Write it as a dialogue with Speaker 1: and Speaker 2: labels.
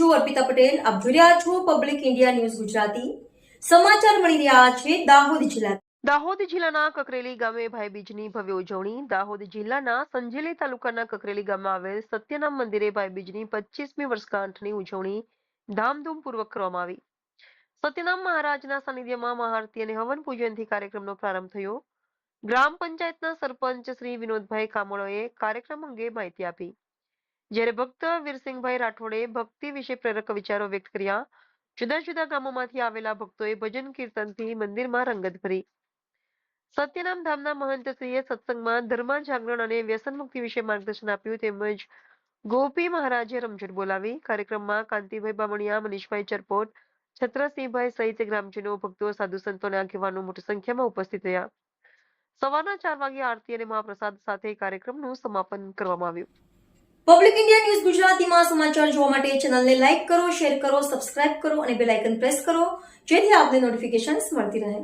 Speaker 1: છું અર્પિતા પટેલ. આપ જોઈ રહ્યા છો પબ્લિક ઇન્ડિયા ન્યૂઝ ગુજરાતી. સમાચાર મળી રહ્યા છે દાહોદ જિલ્લા.
Speaker 2: દાહોદ જિલ્લાના કકરેલી ગામે ભાઈબીજની ભવ્ય ઉજવણી. દાહોદ જિલ્લાના સંજેલી તાલુકાના કકરેલી ગામમાં આવેલ સત્યનામ મંદિરે ભાઈબીજની 25મી વર્ષગાંઠની ઉજવણી ધામધૂમપૂર્વક કરવામાં આવી. સત્યનામ મહારાજના સાનિધ્યમાં મહાઆરતી અને હવન પૂજનથી કાર્યક્રમનો પ્રારંભ થયો. ગ્રામ પંચાયતના સરપંચ શ્રી વિનોદભાઈ કામળોએ કાર્યક્રમ અંગે માહિતી આપી, જ્યારે ભક્ત વીરસિંહભાઈ રાઠોડે ભક્તિ વિશે પ્રેરક વિચારો વ્યક્ત કર્યા. જુદા જુદા ગામોમાંથી આવેલા ભક્તોએ ભજન કીર્તનથી મંદિરમાં રંગત ભરી. સત્યનામ ધામના મહંતશ્રીએ સત્સંગમાં ધર્મ જાગરણ અને વ્યસન મુક્તિ વિશે માર્ગદર્શન આપ્યું, તેમજ ગોપી મહારાજે રમઝટ બોલાવી. કાર્યક્રમમાં કાંતિભાઈ બામણિયા, મનીષભાઈ ચરપોટ, છત્રસિંહભાઈ સહિત ગ્રામજનો, ભક્તો, સાધુ સંતો અને આગેવાનો મોટી સંખ્યામાં ઉપસ્થિત રહ્યા. સવારના 4 વાગે આરતી અને મહાપ્રસાદ સાથે કાર્યક્રમનું સમાપન કરવામાં આવ્યું.
Speaker 1: પબ્લિક ઇન્ડિયા ન્યૂઝ ગુજરાતીમાં સમાચાર જોવા માટે ચેનલને લાઇક કરો, શેર કરો, સબસ્ક્રાઇબ કરો અને બેલ આઇકન પ્રેસ કરો, જેથી આપને નોટિફિકેશન્સ મળતી રહે.